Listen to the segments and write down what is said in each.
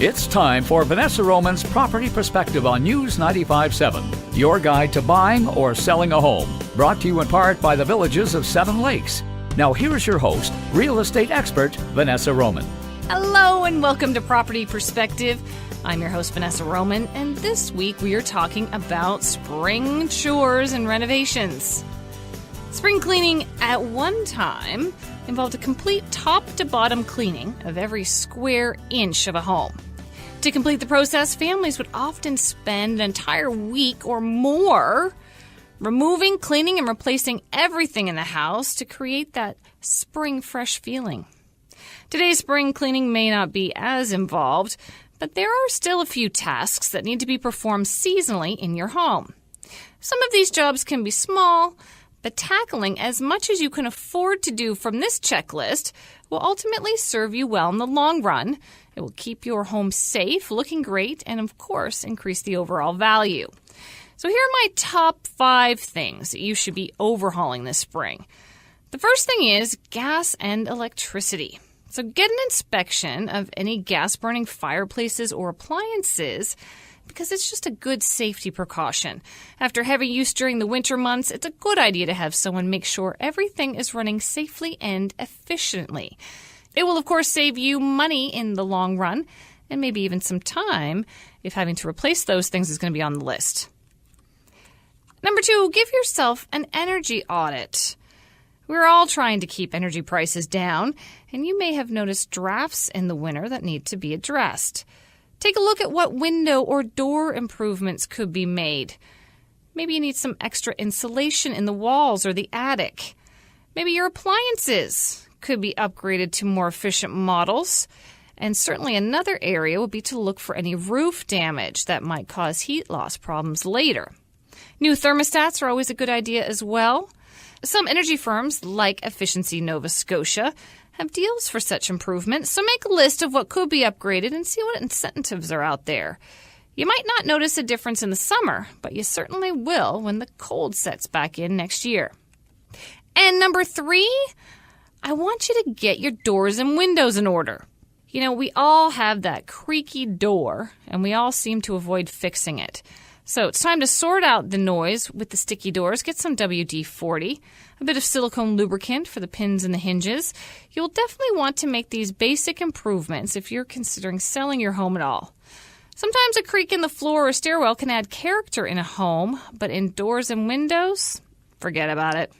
It's time for Vanessa Roman's Property Perspective on News 95.7, your guide to buying or selling a home. Brought to you in part by the Villages of Seven Lakes. Now here's your host, real estate expert, Vanessa Roman. Hello and welcome to Property Perspective. I'm your host, Vanessa Roman, and this week we are talking about spring chores and renovations. Spring cleaning at one time involved a complete top-to-bottom cleaning of every square inch of a home. To complete the process, families would often spend an entire week or more removing, cleaning, and replacing everything in the house to create that spring fresh feeling. Today's spring cleaning may not be as involved, but there are still a few tasks that need to be performed seasonally in your home. Some of these jobs can be small, but tackling as much as you can afford to do from this checklist will ultimately serve you well in the long run. It will keep your home safe, looking great, and of course, increase the overall value. So here are my top 5 things that you should be overhauling this spring. The first thing is gas and electricity. So get an inspection of any gas-burning fireplaces or appliances because it's just a good safety precaution. After heavy use during the winter months, it's a good idea to have someone make sure everything is running safely and efficiently. It will, of course, save you money in the long run and maybe even some time if having to replace those things is going to be on the list. Number 2, give yourself an energy audit. We're all trying to keep energy prices down, and you may have noticed drafts in the winter that need to be addressed. Take a look at what window or door improvements could be made. Maybe you need some extra insulation in the walls or the attic. Maybe your appliances could be upgraded to more efficient models. And certainly another area would be to look for any roof damage that might cause heat loss problems later. New thermostats are always a good idea as well. Some energy firms, like Efficiency Nova Scotia, have deals for such improvements, so make a list of what could be upgraded and see what incentives are out there. You might not notice a difference in the summer, but you certainly will when the cold sets back in next year. And number 3, I want you to get your doors and windows in order. You know, we all have that creaky door, and we all seem to avoid fixing it. So it's time to sort out the noise with the sticky doors. Get some WD-40, a bit of silicone lubricant for the pins and the hinges. You'll definitely want to make these basic improvements if you're considering selling your home at all. Sometimes a creak in the floor or stairwell can add character in a home, but in doors and windows, forget about it.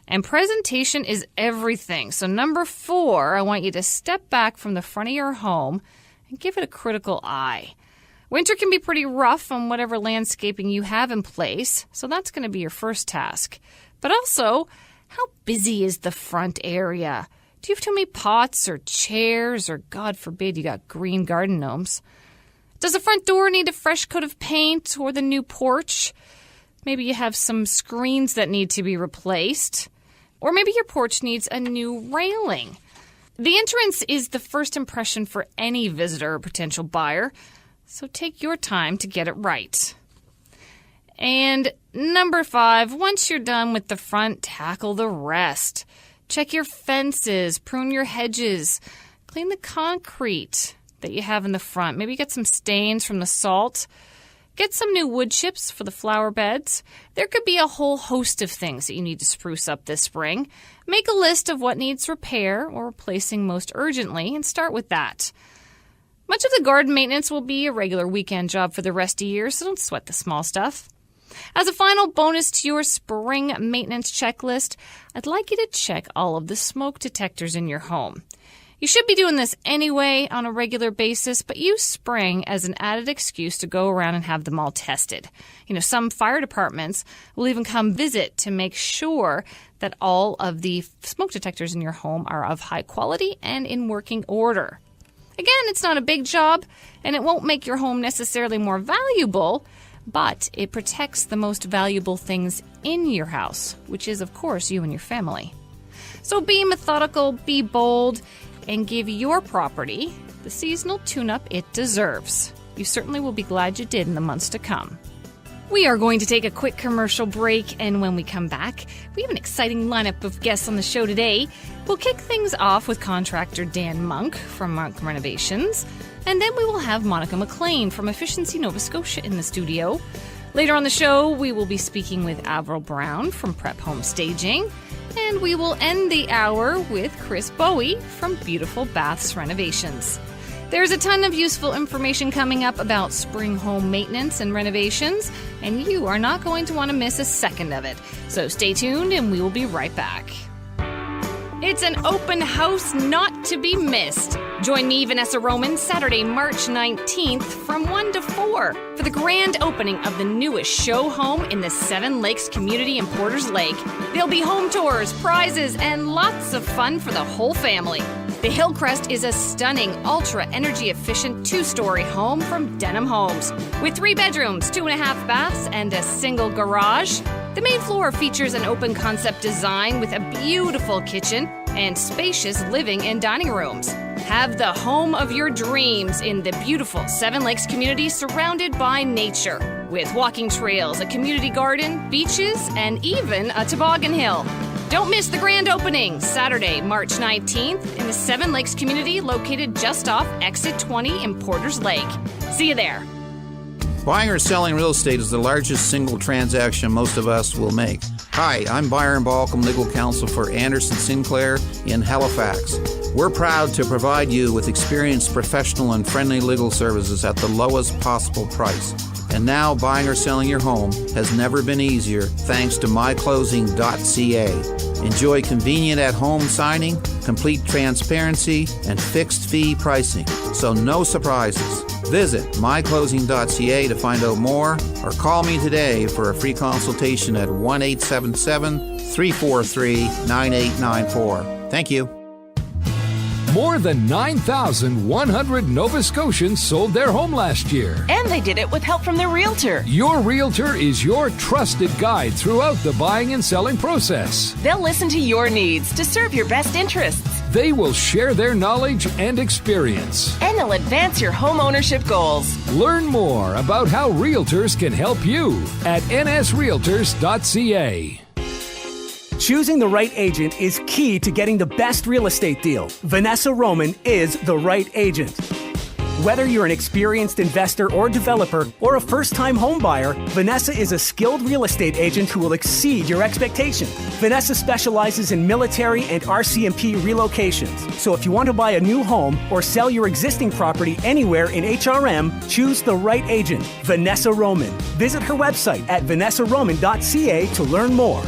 And presentation is everything. So number 4, I want you to step back from the front of your home and give it a critical eye. Winter can be pretty rough on whatever landscaping you have in place, so that's going to be your first task. But also, how busy is the front area? Do you have too many pots or chairs, or God forbid you got green garden gnomes? Does the front door need a fresh coat of paint or the new porch? Maybe you have some screens that need to be replaced. Or maybe your porch needs a new railing. The entrance is the first impression for any visitor or potential buyer, so take your time to get it right. And number 5, once you're done with the front, tackle the rest. Check your fences, prune your hedges, clean the concrete that you have in the front. Maybe get some stains from the salt. Get some new wood chips for the flower beds. There could be a whole host of things that you need to spruce up this spring. Make a list of what needs repair or replacing most urgently and start with that. Much of the garden maintenance will be a regular weekend job for the rest of the year, so don't sweat the small stuff. As a final bonus to your spring maintenance checklist, I'd like you to check all of the smoke detectors in your home. You should be doing this anyway on a regular basis, but use spring as an added excuse to go around and have them all tested. You know, some fire departments will even come visit to make sure that all of the smoke detectors in your home are of high quality and in working order. Again, it's not a big job, and it won't make your home necessarily more valuable, but it protects the most valuable things in your house, which is, of course, you and your family. So be methodical, be bold, and give your property the seasonal tune-up it deserves. You certainly will be glad you did in the months to come. We are going to take a quick commercial break, and when we come back, we have an exciting lineup of guests on the show today. We'll kick things off with contractor Dan Monk from Monk Renovations, and then we will have Monica McLean from Efficiency Nova Scotia in the studio. Later on the show, we will be speaking with Avril Brown from Prep Home Staging, and we will end the hour with Chris Bowie from Beautiful Baths Renovations. There's a ton of useful information coming up about spring home maintenance and renovations, and you are not going to want to miss a second of it. So stay tuned, and we will be right back. It's an open house not to be missed. Join me, Vanessa Roman, Saturday, March 19th from 1 to 4 for the grand opening of the newest show home in the Seven Lakes community in Porters Lake. There'll be home tours, prizes, and lots of fun for the whole family. The Hillcrest is a stunning, ultra-energy efficient 2-story home from Denham Homes. With 3 bedrooms, 2.5 baths, and a single garage. The main floor features an open concept design with a beautiful kitchen and spacious living and dining rooms. Have the home of your dreams in the beautiful Seven Lakes community surrounded by nature, with walking trails, a community garden, beaches, and even a toboggan hill. Don't miss the grand opening, Saturday, March 19th, in the Seven Lakes community located just off Exit 20 in Porters Lake. See you there. Buying or selling real estate is the largest single transaction most of us will make. Hi, I'm Byron Balcom, legal counsel for Anderson Sinclair in Halifax. We're proud to provide you with experienced, professional, and friendly legal services at the lowest possible price. And now buying or selling your home has never been easier thanks to myclosing.ca. Enjoy convenient at-home signing, complete transparency, and fixed fee pricing. So no surprises. Visit myclosing.ca to find out more or call me today for a free consultation at 1-877-343-9894. Thank you. More than 9,100 Nova Scotians sold their home last year. And they did it with help from their realtor. Your realtor is your trusted guide throughout the buying and selling process. They'll listen to your needs to serve your best interests. They will share their knowledge and experience. And they'll advance your home ownership goals. Learn more about how realtors can help you at nsrealtors.ca. Choosing the right agent is key to getting the best real estate deal. Vanessa Roman is the right agent. Whether you're an experienced investor or developer or a first-time home buyer, Vanessa is a skilled real estate agent who will exceed your expectations. Vanessa specializes in military and RCMP relocations. So if you want to buy a new home or sell your existing property anywhere in HRM, choose the right agent, Vanessa Roman. Visit her website at vanessaroman.ca to learn more.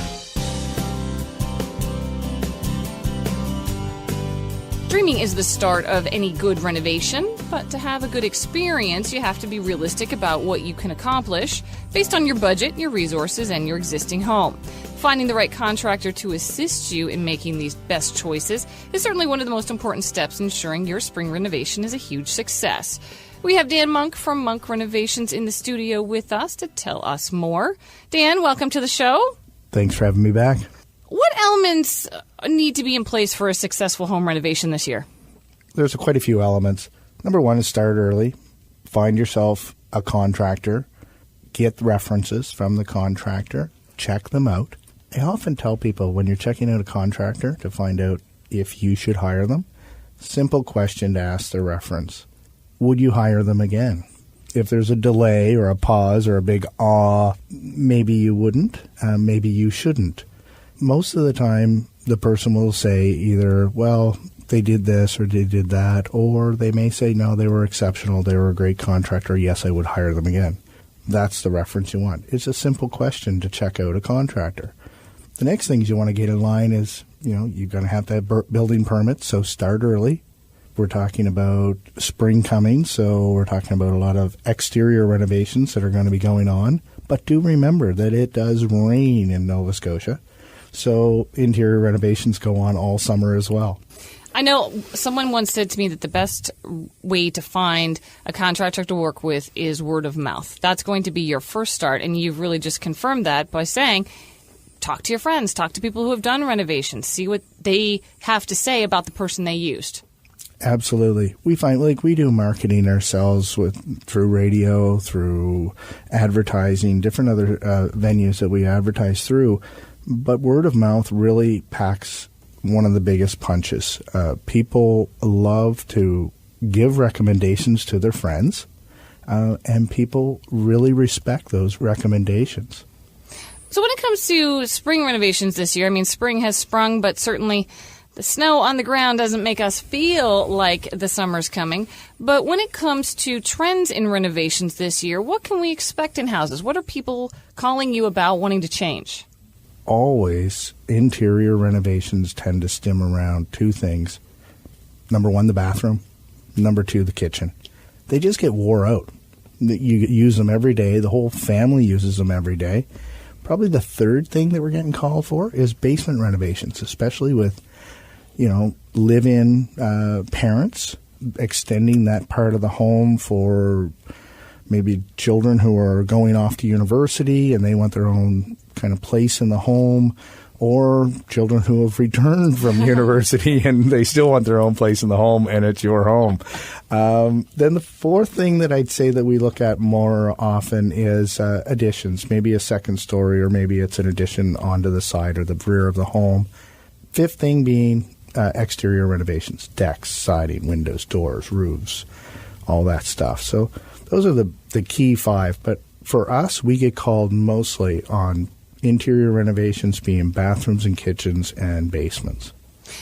Dreaming is the start of any good renovation, but to have a good experience, you have to be realistic about what you can accomplish based on your budget, your resources, and your existing home. Finding the right contractor to assist you in making these best choices is certainly one of the most important steps in ensuring your spring renovation is a huge success. We have Dan Monk from Monk Renovations in the studio with us to tell us more. Dan, welcome to the show. Thanks for having me back. What elements need to be in place for a successful home renovation this year? There's quite a few elements. Number one is start early. Find yourself a contractor. Get references from the contractor. Check them out. I often tell people when you're checking out a contractor to find out if you should hire them, simple question to ask the reference. Would you hire them again? If there's a delay or a pause or a big maybe you wouldn't, maybe you shouldn't. Most of the time, the person will say either, well, they did this or they did that, or they may say, no, they were exceptional, they were a great contractor, yes, I would hire them again. That's the reference you want. It's a simple question to check out a contractor. The next things you want to get in line is, you're going to have to have building permits, so start early. We're talking about spring coming, so we're talking about a lot of exterior renovations that are going to be going on. But do remember that it does rain in Nova Scotia. So interior renovations go on all summer as well. I know someone once said to me that the best way to find a contractor to work with is word of mouth. That's going to be your first start, and you've really just confirmed that by saying, talk to your friends, talk to people who have done renovations, see what they have to say about the person they used. Absolutely. We find we do marketing ourselves through radio, through advertising, different other venues that we advertise through. But word of mouth really packs one of the biggest punches. People love to give recommendations to their friends, and people really respect those recommendations. So when it comes to spring renovations this year, I mean, spring has sprung, but certainly the snow on the ground doesn't make us feel like the summer's coming. But when it comes to trends in renovations this year, what can we expect in houses? What are people calling you about wanting to change? Always, interior renovations tend to stem around two things. Number one, the bathroom. Number two, the kitchen. They just get wore out. You use them every day. The whole family uses them every day. Probably the third thing that we're getting called for is basement renovations, especially with, live-in parents extending that part of the home for maybe children who are going off to university and they want their own kind of place in the home, or children who have returned from university and they still want their own place in the home and it's your home. Then the fourth thing that I'd say that we look at more often is additions, maybe a second story, or maybe it's an addition onto the side or the rear of the home. Fifth thing being exterior renovations, decks, siding, windows, doors, roofs, all that stuff. So those are the key five. But for us, we get called mostly on interior renovations being bathrooms and kitchens and basements.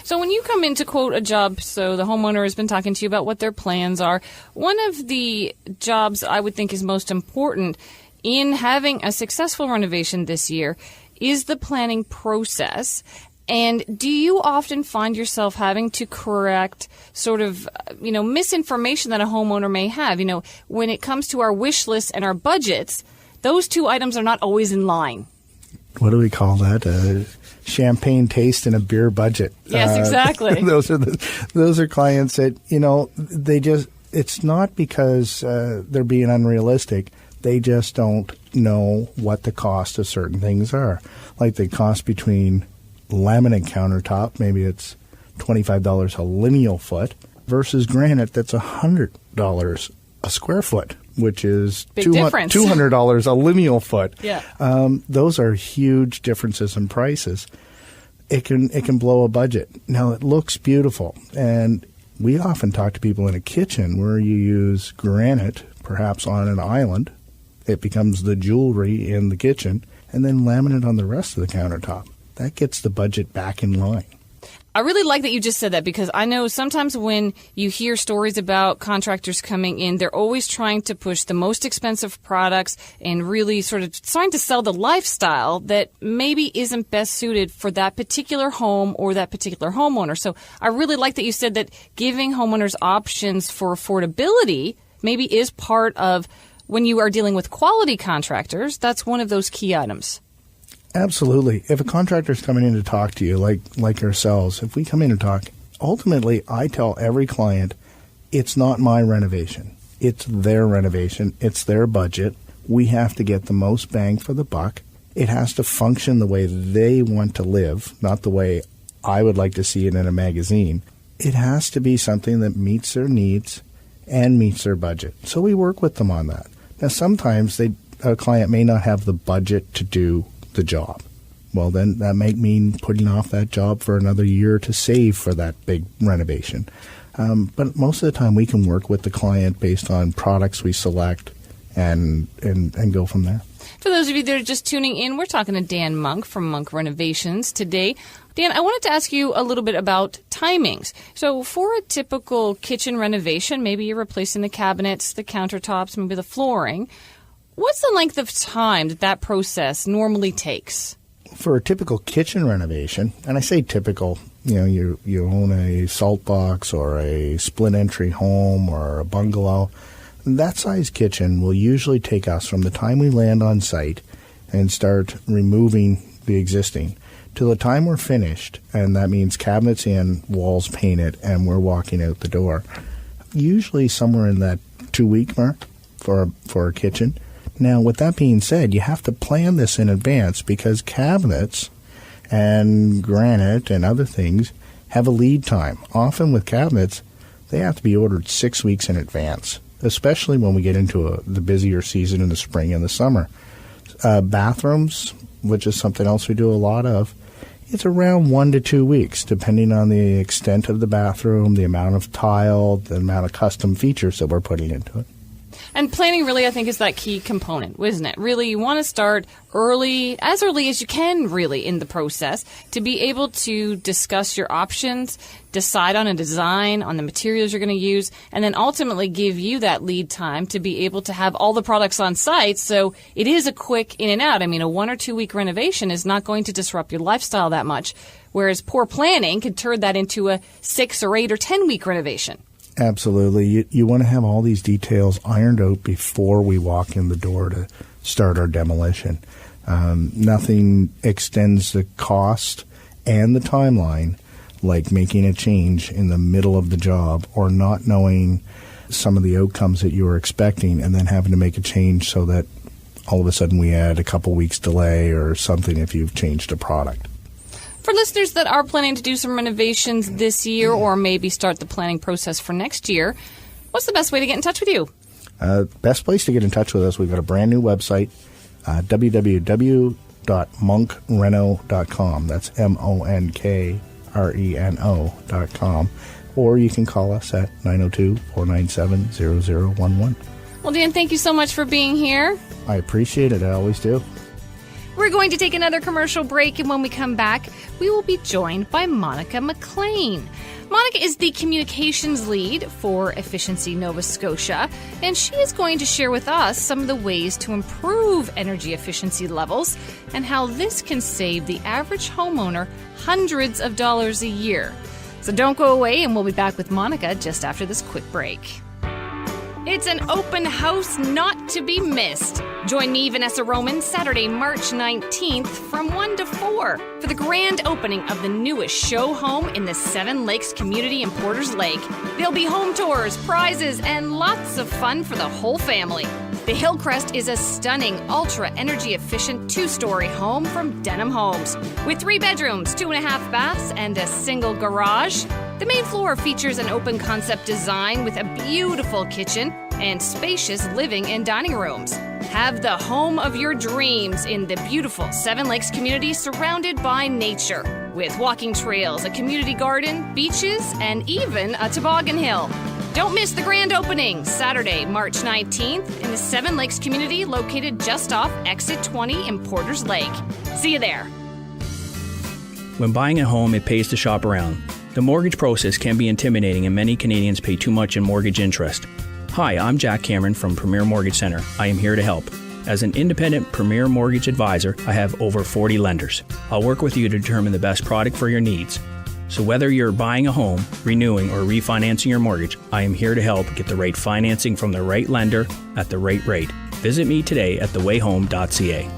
So when you come in to quote a job, so the homeowner has been talking to you about what their plans are, one of the jobs I would think is most important in having a successful renovation this year is the planning process. And do you often find yourself having to correct sort of, misinformation that a homeowner may have? When it comes to our wish lists and our budgets, those two items are not always in line. What do we call that? Champagne taste and a beer budget. Yes, exactly. Those are clients that, it's not because they're being unrealistic. They just don't know what the cost of certain things are. Like the cost between laminate countertop, maybe it's $25 a lineal foot, versus granite that's $100 a square foot, which is $200 a lineal foot. Yeah. Those are huge differences in prices. It can blow a budget. Now, it looks beautiful, and we often talk to people in a kitchen where you use granite, perhaps on an island. It becomes the jewelry in the kitchen, and then laminate on the rest of the countertop. That gets the budget back in line. I really like that you just said that, because I know sometimes when you hear stories about contractors coming in, they're always trying to push the most expensive products and really sort of trying to sell the lifestyle that maybe isn't best suited for that particular home or that particular homeowner. So I really like that you said that giving homeowners options for affordability maybe is part of when you are dealing with quality contractors. That's one of those key items. Absolutely. If a contractor's coming in to talk to you, like ourselves, if we come in and talk, ultimately I tell every client, it's not my renovation. It's their renovation. It's their budget. We have to get the most bang for the buck. It has to function the way they want to live, not the way I would like to see it in a magazine. It has to be something that meets their needs and meets their budget. So we work with them on that. Now, sometimes a client may not have the budget to do the job. Well, then that might mean putting off that job for another year to save for that big renovation. But most of the time we can work with the client based on products we select and go from there. For those of you that are just tuning in, we're talking to Dan Monk from Monk Renovations today. Dan, I wanted to ask you a little bit about timings. So for a typical kitchen renovation, maybe you're replacing the cabinets, the countertops, maybe the flooring. What's the length of time that process normally takes? For a typical kitchen renovation, and I say typical, you own a salt box or a split entry home or a bungalow, that size kitchen will usually take us from the time we land on site and start removing the existing to the time we're finished, and that means cabinets in, walls painted, and we're walking out the door. Usually somewhere in that 2-week mark for a kitchen. Now, with that being said, you have to plan this in advance because cabinets and granite and other things have a lead time. Often with cabinets, they have to be ordered 6 weeks in advance, especially when we get into the busier season in the spring and the summer. Bathrooms, which is something else we do a lot of, it's around 1 to 2 weeks, depending on the extent of the bathroom, the amount of tile, the amount of custom features that we're putting into it. And planning really, I think, is that key component, isn't it? Really, you want to start early as you can, really, in the process to be able to discuss your options, decide on a design, on the materials you're going to use, and then ultimately give you that lead time to be able to have all the products on site. So it is a quick in and out. I mean, a 1 or 2 week renovation is not going to disrupt your lifestyle that much, whereas poor planning can turn that into a 6 or 8 or 10 week renovation. Absolutely. You want to have all these details ironed out before we walk in the door to start our demolition. Nothing extends the cost and the timeline like making a change in the middle of the job or not knowing some of the outcomes that you were expecting and then having to make a change so that all of a sudden we add a couple weeks delay or something if you've changed a product. For listeners that are planning to do some renovations this year or maybe start the planning process for next year, what's the best way to get in touch with you? Best place to get in touch with us, we've got a brand new website, www.monkreno.com. That's MONKRENO.com. Or you can call us at 902-497-0011. Well, Dan, thank you so much for being here. I appreciate it. I always do. We're going to take another commercial break, and when we come back, we will be joined by Monica McLean. Monica is the communications lead for Efficiency Nova Scotia, and she is going to share with us some of the ways to improve energy efficiency levels and how this can save the average homeowner hundreds of dollars a year. So don't go away, and we'll be back with Monica just after this quick break. It's an open house not to be missed. Join me, Vanessa Roman, Saturday, March 19th from 1 to 4 for the grand opening of the newest show home in the Seven Lakes community in Porters Lake. There'll be home tours, prizes, and lots of fun for the whole family. The Hillcrest is a stunning, ultra-energy efficient 2-story home from Denham Homes with 3 bedrooms, 2.5 baths, and a single garage. The main floor features an open concept design with a beautiful kitchen and spacious living and dining rooms. Have the home of your dreams in the beautiful Seven Lakes community surrounded by nature with walking trails, a community garden, beaches, and even a toboggan hill. Don't miss the grand opening, Saturday, March 19th in the Seven Lakes community located just off Exit 20 in Porters Lake. See you there. When buying a home, it pays to shop around. The mortgage process can be intimidating and many Canadians pay too much in mortgage interest. Hi, I'm Jack Cameron from Premier Mortgage Centre. I am here to help. As an independent Premier Mortgage advisor, I have over 40 lenders. I'll work with you to determine the best product for your needs. So whether you're buying a home, renewing, or refinancing your mortgage, I am here to help get the right financing from the right lender at the right rate. Visit me today at thewayhome.ca.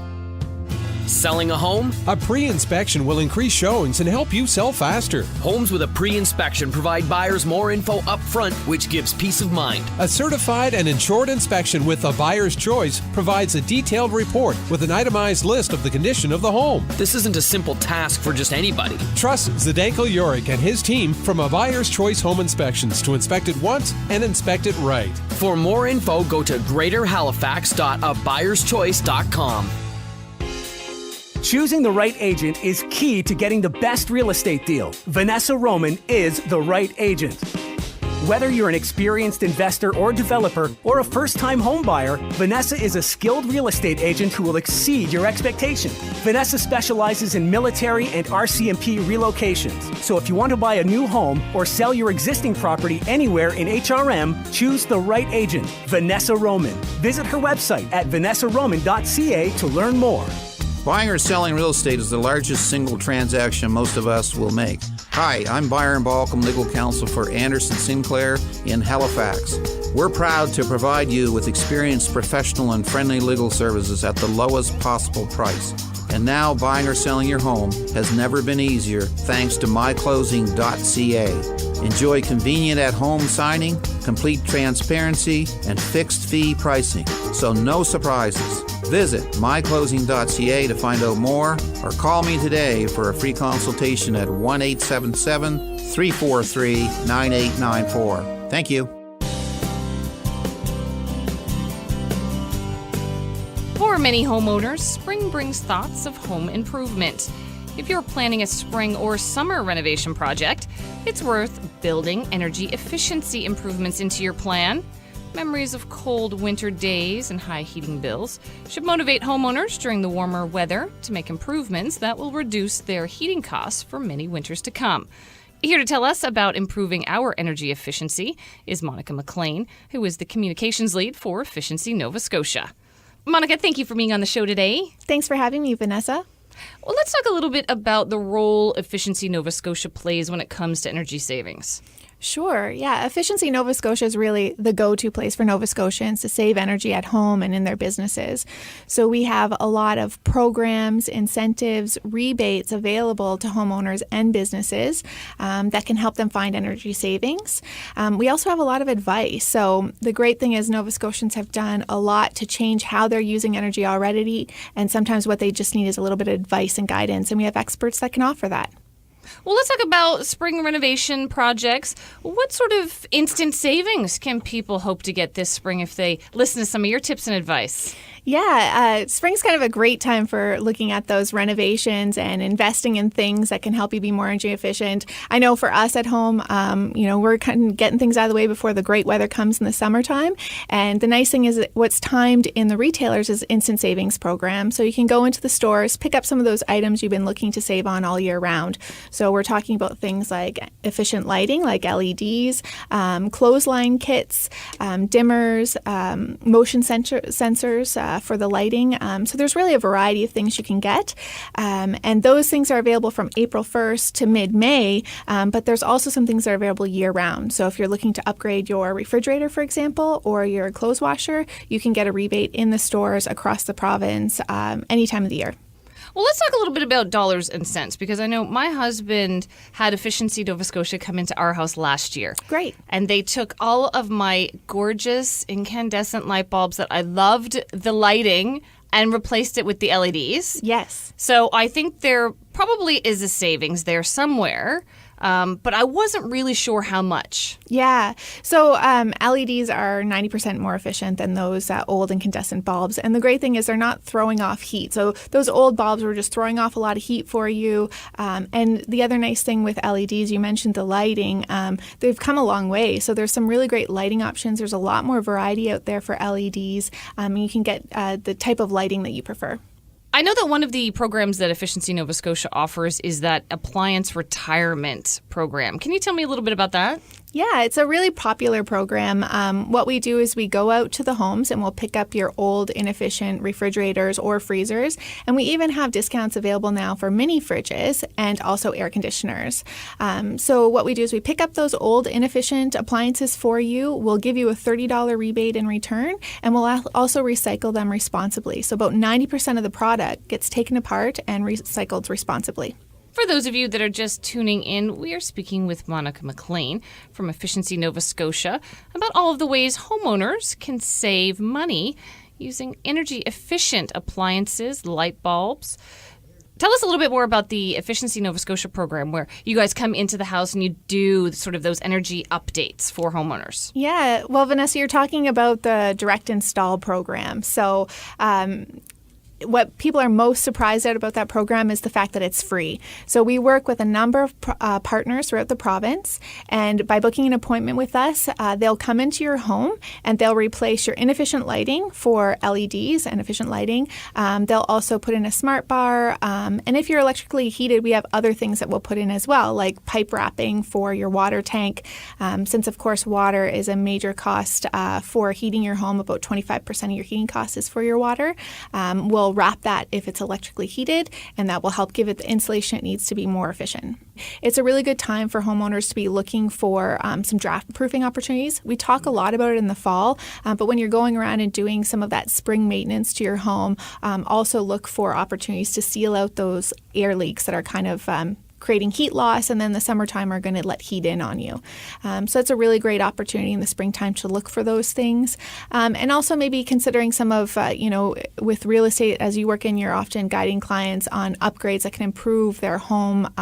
Selling a home? A pre-inspection will increase showings and help you sell faster. Homes with a pre-inspection provide buyers more info up front, which gives peace of mind. A certified and insured inspection with a buyer's choice provides a detailed report with an itemized list of the condition of the home. This isn't a simple task for just anybody. Trust Zdenko Yorick and his team from A Buyer's Choice Home Inspections to inspect it once and inspect it right. For more info, go to greaterhalifax.abuyer'schoice.com. Choosing the right agent is key to getting the best real estate deal. Vanessa Roman is the right agent. Whether you're an experienced investor or developer or a first-time home buyer, Vanessa is a skilled real estate agent who will exceed your expectations. Vanessa specializes in military and RCMP relocations. So if you want to buy a new home or sell your existing property anywhere in HRM, choose the right agent, Vanessa Roman. Visit her website at vanessaroman.ca to learn more. Buying or selling real estate is the largest single transaction most of us will make. Hi, I'm Byron Balcom, legal counsel for Anderson Sinclair in Halifax. We're proud to provide you with experienced, professional, and friendly legal services at the lowest possible price. And now buying or selling your home has never been easier thanks to myclosing.ca. Enjoy convenient at-home signing, complete transparency, and fixed fee pricing. So no surprises. Visit myclosing.ca to find out more or call me today for a free consultation at 1-877-343-9894. Thank you. For many homeowners, spring brings thoughts of home improvement. If you're planning a spring or summer renovation project, it's worth building energy efficiency improvements into your plan. Memories of cold winter days and high heating bills should motivate homeowners during the warmer weather to make improvements that will reduce their heating costs for many winters to come. Here to tell us about improving our energy efficiency is Monica McLean, who is the communications lead for Efficiency Nova Scotia. Monica, thank you for being on the show today. Thanks for having me, Vanessa. Well, let's talk a little bit about the role Efficiency Nova Scotia plays when it comes to energy savings. Sure. Yeah. Efficiency Nova Scotia is really the go-to place for Nova Scotians to save energy at home and in their businesses. So we have a lot of programs, incentives, rebates available to homeowners and businesses that can help them find energy savings. We also have a lot of advice. So the great thing is Nova Scotians have done a lot to change how they're using energy already. And sometimes what they just need is a little bit of advice and guidance. And we have experts that can offer that. Well, let's talk about spring renovation projects. What sort of instant savings can people hope to get this spring if they listen to some of your tips and advice? Yeah, spring's kind of a great time for looking at those renovations and investing in things that can help you be more energy efficient. I know for us at home, we're kind of getting things out of the way before the great weather comes in the summertime. And the nice thing is that what's timed in the retailers is instant savings program. So you can go into the stores, pick up some of those items you've been looking to save on all year round. So we're talking about things like efficient lighting, like LEDs, clothesline kits, dimmers, motion sensors, for the lighting. So there's really a variety of things you can get. And those things are available from April 1st to mid-May, but there's also some things that are available year-round. So if you're looking to upgrade your refrigerator, for example, or your clothes washer, you can get a rebate in the stores across the province any time of the year. Well, let's talk a little bit about dollars and cents, because I know my husband had Efficiency Nova Scotia come into our house last year. Great. And they took all of my gorgeous incandescent light bulbs that I loved the lighting and replaced it with the LEDs. Yes. So I think there probably is a savings there somewhere. But I wasn't really sure how much. Yeah. So LEDs are 90% more efficient than those old incandescent bulbs. And the great thing is they're not throwing off heat. So those old bulbs were just throwing off a lot of heat for you. And the other nice thing with LEDs, you mentioned the lighting. They've come a long way. So there's some really great lighting options. There's a lot more variety out there for LEDs. You can get the type of lighting that you prefer. I know that one of the programs that Efficiency Nova Scotia offers is that appliance retirement program. Can you tell me a little bit about that? Yeah, it's a really popular program. What we do is we go out to the homes and we'll pick up your old inefficient refrigerators or freezers. And we even have discounts available now for mini fridges and also air conditioners. So what we do is we pick up those old inefficient appliances for you. We'll give you a $30 rebate in return, and we'll also recycle them responsibly. So about 90% of the product gets taken apart and recycled responsibly. For those of you that are just tuning in, we are speaking with Monica McLean from Efficiency Nova Scotia about all of the ways homeowners can save money using energy-efficient appliances, light bulbs. Tell us a little bit more about the Efficiency Nova Scotia program, where you guys come into the house and you do sort of those energy updates for homeowners. Yeah, well, Vanessa, you're talking about the direct install program. So what people are most surprised at about that program is the fact that it's free. So we work with a number of partners throughout the province, and by booking an appointment with us, they'll come into your home and they'll replace your inefficient lighting for LEDs and efficient lighting. They'll also put in a smart bar, and if you're electrically heated, we have other things that we'll put in as well, like pipe wrapping for your water tank. Since, of course, water is a major cost for heating your home, about 25% of your heating cost is for your water. We'll wrap that if it's electrically heated, and that will help give it the insulation it needs to be more efficient. It's a really good time for homeowners to be looking for some draft proofing opportunities. We talk a lot about it in the fall, but when you're going around and doing some of that spring maintenance to your home, also look for opportunities to seal out those air leaks that are kind of creating heat loss, and then the summertime are going to let heat in on you. So it's a really great opportunity in the springtime to look for those things. And also maybe considering some of, with real estate, as you work in, you're often guiding clients on upgrades that can improve their home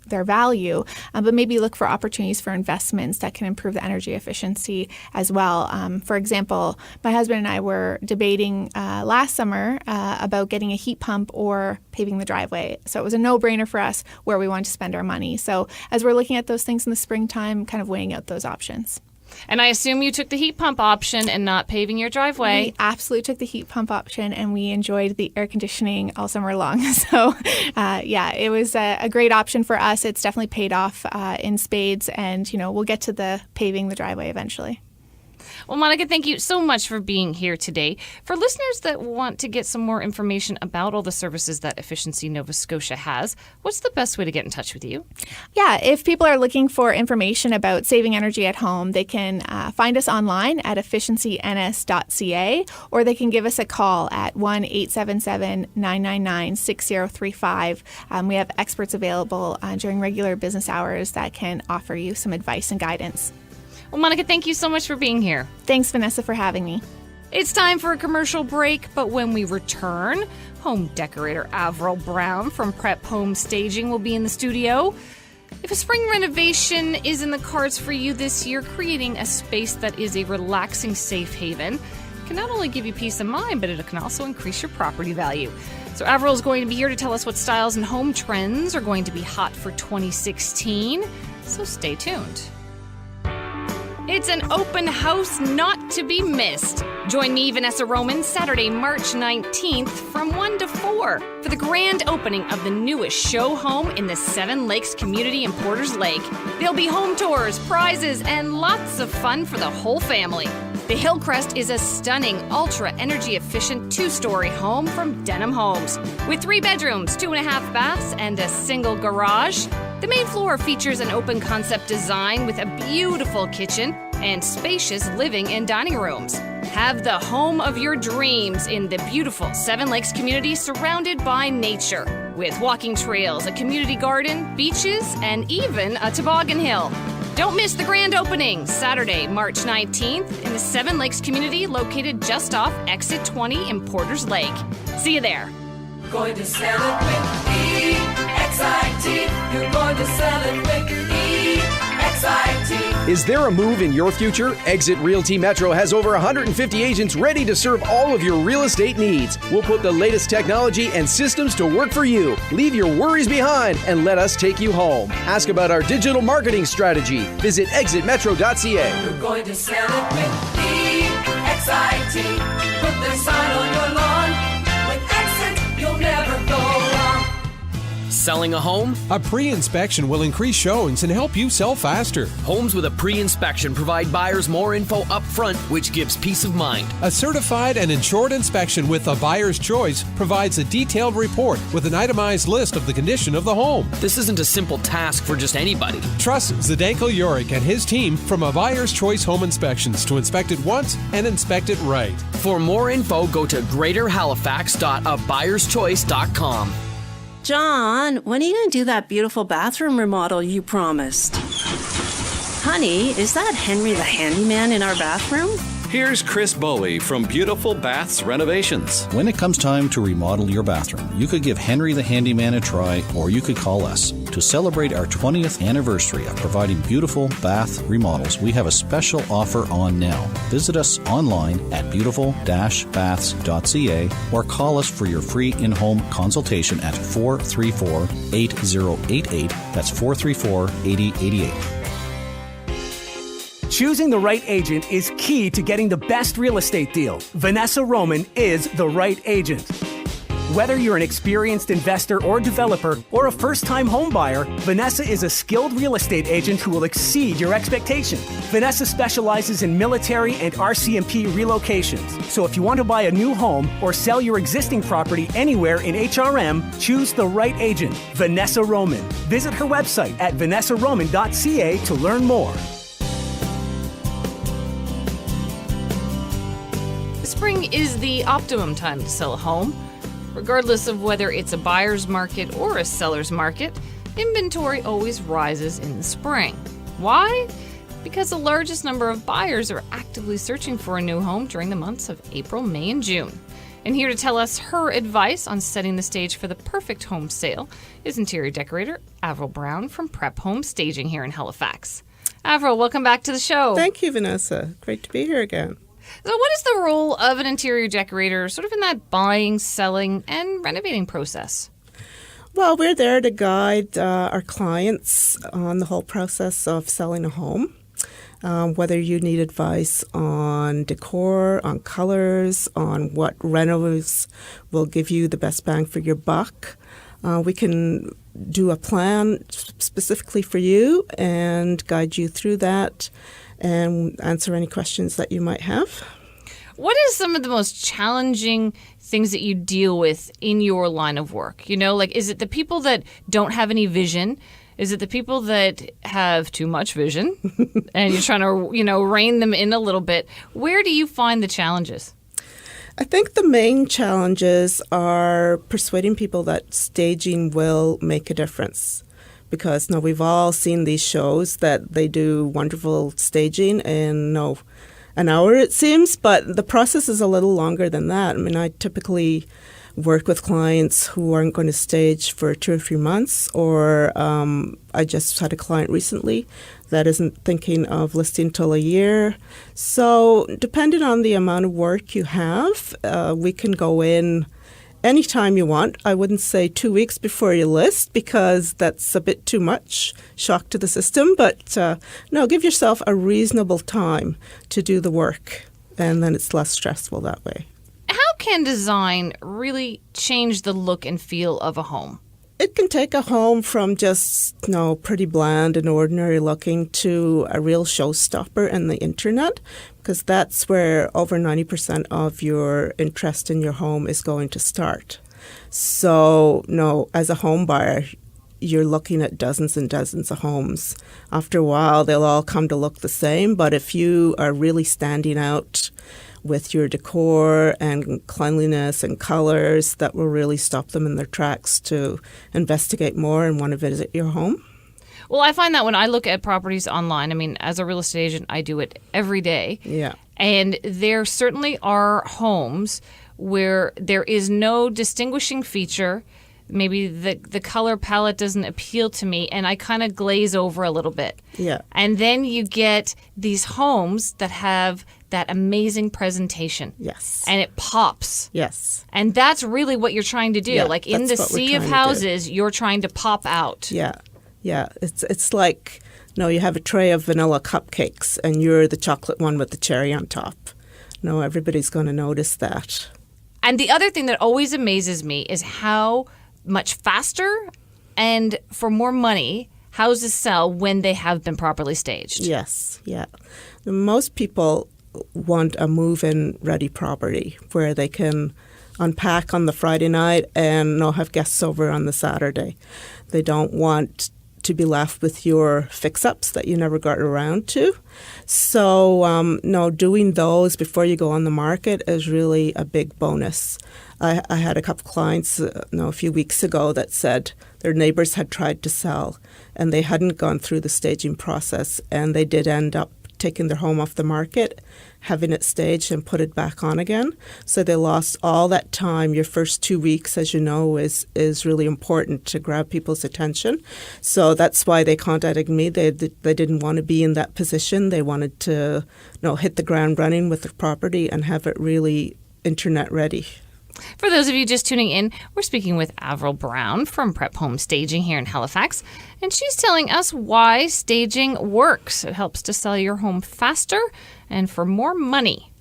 their value, but maybe look for opportunities for investments that can improve the energy efficiency as well. For example, my husband and I were debating last summer about getting a heat pump or paving the driveway. So it was a no-brainer for us where we wanted to spend our money. So as we're looking at those things in the springtime, kind of weighing out those options. And I assume you took the heat pump option and not paving your driveway. We absolutely took the heat pump option, and we enjoyed the air conditioning all summer long. So, it was a great option for us. It's definitely paid off in spades, and, we'll get to the paving the driveway eventually. Well, Monica, thank you so much for being here today. For listeners that want to get some more information about all the services that Efficiency Nova Scotia has, what's the best way to get in touch with you? Yeah, if people are looking for information about saving energy at home, they can find us online at efficiencyns.ca, or they can give us a call at 1-877-999-6035. We have experts available during regular business hours that can offer you some advice and guidance. Well, Monica, thank you so much for being here. Thanks, Vanessa, for having me. It's time for a commercial break, but when we return, home decorator Avril Brown from Prep Home Staging will be in the studio. If a spring renovation is in the cards for you this year, creating a space that is a relaxing safe haven can not only give you peace of mind, but it can also increase your property value. So Avril is going to be here to tell us what styles and home trends are going to be hot for 2016, so stay tuned. It's an open house not to be missed. Join me, Vanessa Roman, Saturday, March 19th from 1 to 4 for the grand opening of the newest show home in the Seven Lakes community in Porters Lake. There'll be home tours, prizes, and lots of fun for the whole family. The Hillcrest is a stunning, ultra-energy efficient 2-story home from Denham Homes. With 3 bedrooms, 2.5 baths, and a single garage. The main floor features an open concept design with a beautiful kitchen and spacious living and dining rooms. Have the home of your dreams in the beautiful Seven Lakes community surrounded by nature, with walking trails, a community garden, beaches, and even a toboggan hill. Don't miss the grand opening, Saturday, March 19th, in the Seven Lakes community located just off Exit 20 in Porters Lake. See you there. Going to sell it with EXIT. You're going to sell it with EXIT. Is there a move in your future? Exit Realty Metro has over 150 agents ready to serve all of your real estate needs. We'll put the latest technology and systems to work for you. Leave your worries behind and let us take you home. Ask about our digital marketing strategy. Visit exitmetro.ca. You're going to sell it with EXIT. Put the sign on your lawn. With Exit, you'll never go wrong. Selling a home? A pre-inspection will increase showings and help you sell faster. Homes with a pre-inspection provide buyers more info up front, which gives peace of mind. A certified and insured inspection with a buyer's choice provides a detailed report with an itemized list of the condition of the home. This isn't a simple task for just anybody. Trust Zdenko Yorick and his team from A Buyer's Choice Home Inspections to inspect it once and inspect it right. For more info, go to greaterhalifax.abuyerschoice.com. John, when are you going to do that beautiful bathroom remodel you promised? Honey, is that Henry the handyman in our bathroom? Here's Chris Bowie from Beautiful Baths Renovations. When it comes time to remodel your bathroom, you could give Henry the Handyman a try, or you could call us. To celebrate our 20th anniversary of providing beautiful bath remodels, we have a special offer on now. Visit us online at beautiful-baths.ca or call us for your free in-home consultation at 434-8088. That's 434-8088. Choosing the right agent is key to getting the best real estate deal. Vanessa Roman is the right agent. Whether you're an experienced investor or developer or a first-time home buyer, Vanessa is a skilled real estate agent who will exceed your expectations. Vanessa specializes in military and RCMP relocations. So if you want to buy a new home or sell your existing property anywhere in HRM, choose the right agent, Vanessa Roman. Visit her website at vanessaroman.ca to learn more. Spring is the optimum time to sell a home. Regardless of whether it's a buyer's market or a seller's market, inventory always rises in the spring. Why? Because the largest number of buyers are actively searching for a new home during the months of April, May, and June. And here to tell us her advice on setting the stage for the perfect home sale is interior decorator Avril Brown from Prep Home Staging here in Halifax. Avril, welcome back to the show. Thank you, Vanessa. Great to be here again. So what is the role of an interior decorator sort of in that buying, selling, and renovating process? Well, we're there to guide our clients on the whole process of selling a home. Whether you need advice on decor, on colors, on what renos will give you the best bang for your buck. We can do a plan specifically for you and guide you through that and answer any questions that you might have. What is some of the most challenging things that you deal with in your line of work? You know, like, is it the people that don't have any vision? Is it the people that have too much vision and you're trying to, rein them in a little bit? Where do you find the challenges? I think the main challenges are persuading people that staging will make a difference. Because we've all seen these shows that they do wonderful staging in an hour, it seems, but the process is a little longer than that. I mean, I typically work with clients who aren't going to stage for 2 or 3 months, or I just had a client recently that isn't thinking of listing till a year. So depending on the amount of work you have, we can go in anytime you want. I wouldn't say 2 weeks before you list because that's a bit too much shock to the system. But no, give yourself a reasonable time to do the work, and then it's less stressful that way. How can design really change the look and feel of a home? It can take a home from just pretty bland and ordinary looking to a real showstopper in the internet, because that's where over 90% of your interest in your home is going to start. So, as a home buyer, you're looking at dozens and dozens of homes. After a while, they'll all come to look the same, but if you are really standing out with your decor and cleanliness and colors, that will really stop them in their tracks to investigate more and want to visit your home. Well, I find that when I look at properties online, I mean, as a real estate agent, I do it every day. Yeah. And there certainly are homes where there is no distinguishing feature. Maybe the color palette doesn't appeal to me, and I kind of glaze over a little bit. Yeah. And then you get these homes that have that amazing presentation. Yes. And it pops. Yes. And that's really what you're trying to do. Yeah, like in the sea of houses, you're trying to pop out. Yeah. Yeah. It's like, you have a tray of vanilla cupcakes and you're the chocolate one with the cherry on top. No, everybody's going to notice that. And the other thing that always amazes me is how much faster and for more money houses sell when they have been properly staged. Yes. Yeah. Most people want a move-in ready property where they can unpack on the Friday night and have guests over on the Saturday. They don't want to be left with your fix-ups that you never got around to. So, doing those before you go on the market is really a big bonus. I had a couple clients a few weeks ago that said their neighbors had tried to sell and they hadn't gone through the staging process, and they did end up taking their home off the market, having it staged and put it back on again. So they lost all that time. Your first 2 weeks, as you know, is really important to grab people's attention. So that's why they contacted me. They didn't want to be in that position. They wanted to hit the ground running with the property and have it really internet ready. For those of you just tuning in, we're speaking with Avril Brown from Prep Home Staging here in Halifax, and she's telling us why staging works. It helps to sell your home faster and for more money.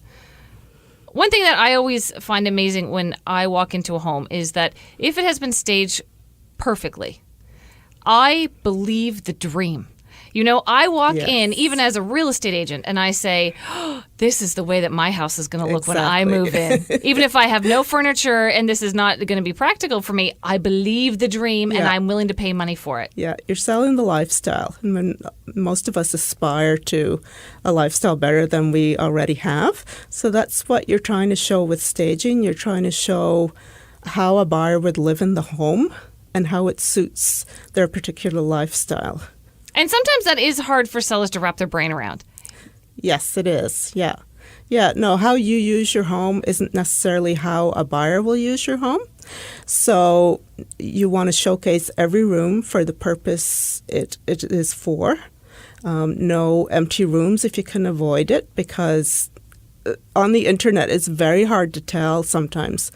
One thing that I always find amazing when I walk into a home is that if it has been staged perfectly, I believe the dream. I walk in, even as a real estate agent, and I say, this is the way that my house is going to look when I move in. Even if I have no furniture and this is not going to be practical for me, I believe the dream and I'm willing to pay money for it. Yeah, you're selling the lifestyle. I mean, most of us aspire to a lifestyle better than we already have. So that's what you're trying to show with staging. You're trying to show how a buyer would live in the home and how it suits their particular lifestyle. And sometimes that is hard for sellers to wrap their brain around. Yes, it is. Yeah. Yeah, no, how you use your home isn't necessarily how a buyer will use your home. So you want to showcase every room for the purpose it is for. No empty rooms if you can avoid it, because on the internet it's very hard to tell sometimes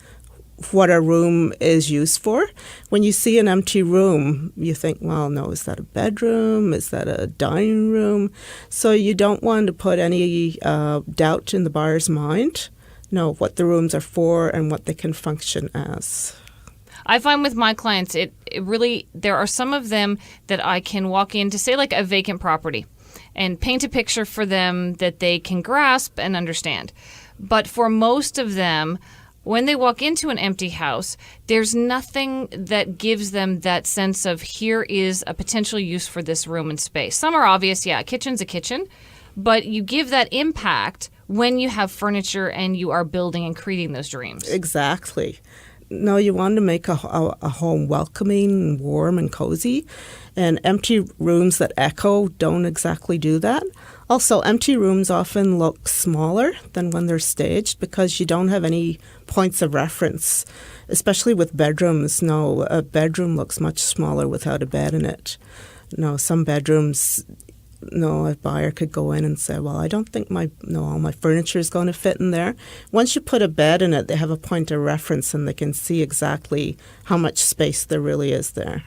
what a room is used for. When you see an empty room, you think, well, no, is that a bedroom? Is that a dining room? So you don't want to put any doubt in the buyer's mind. Know what the rooms are for and what they can function as. I find with my clients, it really, there are some of them that I can walk into, say, like a vacant property, and paint a picture for them that they can grasp and understand. But for most of them, when they walk into an empty house, there's nothing that gives them that sense of, here is a potential use for this room and space. Some are obvious, yeah, a kitchen's a kitchen, but you give that impact when you have furniture and you are building and creating those dreams. Exactly. No, you want to make a home welcoming and warm and cozy, and empty rooms that echo don't exactly do that. Also, empty rooms often look smaller than when they're staged because you don't have any points of reference, especially with bedrooms. No, a bedroom looks much smaller without a bed in it. No, some bedrooms, no, a buyer could go in and say, well, I don't think all my furniture is going to fit in there. Once you put a bed in it, they have a point of reference and they can see exactly how much space there really is there.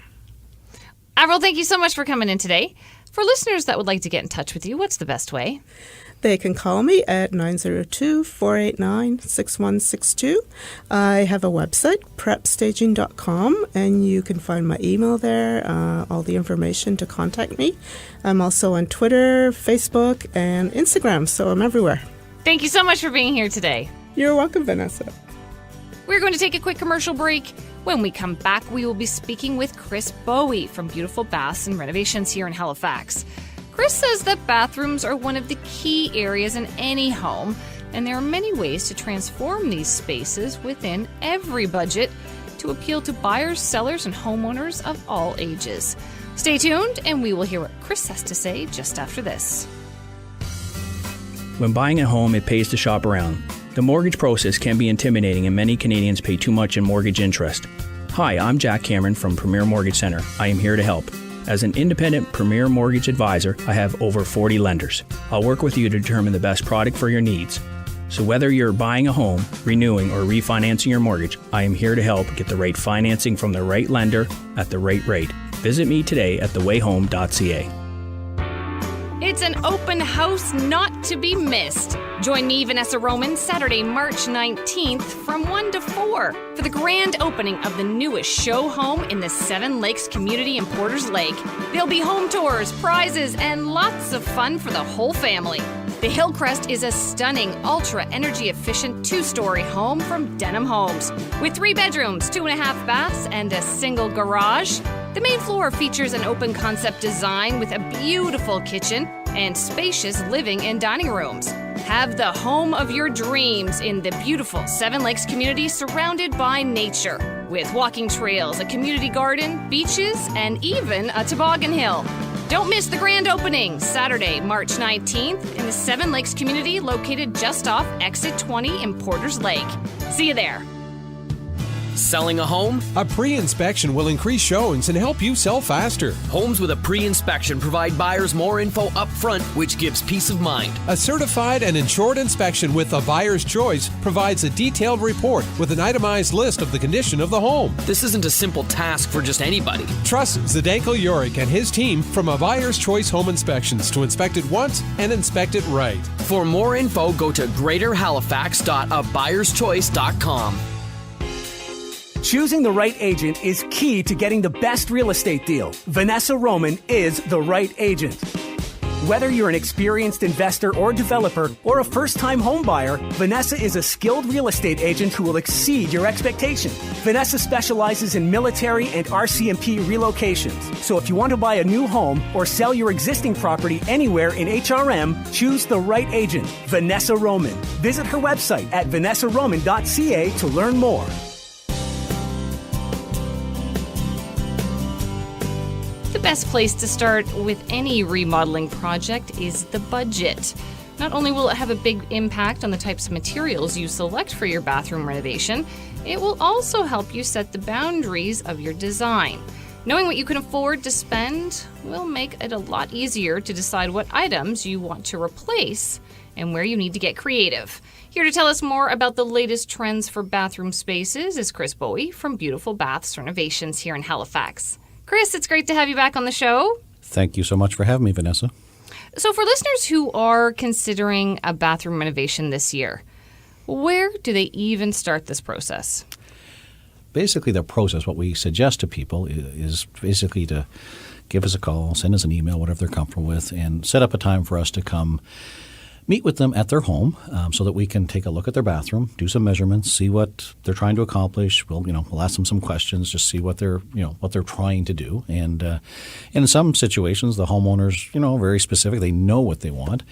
Avril, thank you so much for coming in today. For listeners that would like to get in touch with you, what's the best way? They can call me at 902-489-6162. I have a website, prepstaging.com, and you can find my email there, all the information to contact me. I'm also on Twitter, Facebook, and Instagram, so I'm everywhere. Thank you so much for being here today. You're welcome, Vanessa. We're going to take a quick commercial break. When we come back, we will be speaking with Chris Bowie from Beautiful Baths and Renovations here in Halifax. Chris says that bathrooms are one of the key areas in any home, and there are many ways to transform these spaces within every budget to appeal to buyers, sellers, and homeowners of all ages. Stay tuned, and we will hear what Chris has to say just after this. When buying a home, it pays to shop around. The mortgage process can be intimidating, and many Canadians pay too much in mortgage interest. Hi, I'm Jack Cameron from Premier Mortgage Centre. I am here to help. As an independent Premier Mortgage advisor, I have over 40 lenders. I'll work with you to determine the best product for your needs. So whether you're buying a home, renewing, or refinancing your mortgage, I am here to help get the right financing from the right lender at the right rate. Visit me today at thewayhome.ca. It's an open house not to be missed. Join me, Vanessa Roman, Saturday, March 19th from 1 to 4 for the grand opening of the newest show home in the Seven Lakes community in Porters Lake. There'll be home tours, prizes, and lots of fun for the whole family. The Hillcrest is a stunning, ultra-energy efficient 2-story home from Denham Homes with 3 bedrooms, 2.5 baths, and a single garage. The main floor features an open concept design with a beautiful kitchen and spacious living and dining rooms. Have the home of your dreams in the beautiful Seven Lakes community surrounded by nature with walking trails, a community garden, beaches, and even a toboggan hill. Don't miss the grand opening, Saturday, March 19th in the Seven Lakes community located just off Exit 20 in Porters Lake. See you there. Selling a home? A pre-inspection will increase showings and help you sell faster. Homes with a pre-inspection provide buyers more info up front, which gives peace of mind. A certified and insured inspection with a buyer's choice provides a detailed report with an itemized list of the condition of the home. This isn't a simple task for just anybody. Trust Zdenko Yorick and his team from a buyer's choice home inspections to inspect it once and inspect it right. For more info, go to greaterhalifax.abuyer'schoice.com. Choosing the right agent is key to getting the best real estate deal. Vanessa Roman is the right agent. Whether you're an experienced investor or developer or a first-time home buyer, Vanessa is a skilled real estate agent who will exceed your expectations. Vanessa specializes in military and RCMP relocations. So if you want to buy a new home or sell your existing property anywhere in HRM, choose the right agent, Vanessa Roman. Visit her website at vanessaroman.ca to learn more. The best place to start with any remodeling project is the budget. Not only will it have a big impact on the types of materials you select for your bathroom renovation, it will also help you set the boundaries of your design. Knowing what you can afford to spend will make it a lot easier to decide what items you want to replace and where you need to get creative. Here to tell us more about the latest trends for bathroom spaces is Chris Bowie from Beautiful Baths Renovations here in Halifax. Chris, it's great to have you back on the show. Thank you so much for having me, Vanessa. So for listeners who are considering a bathroom renovation this year, where do they even start this process? Basically, the process, what we suggest to people is basically to give us a call, send us an email, whatever they're comfortable with, and set up a time for us to come meet with them at their home so that we can take a look at their bathroom, do some measurements, see what they're trying to accomplish. We'll ask them some questions, just see what they're trying to do. And in some situations, the homeowners, very specific, they know what they want.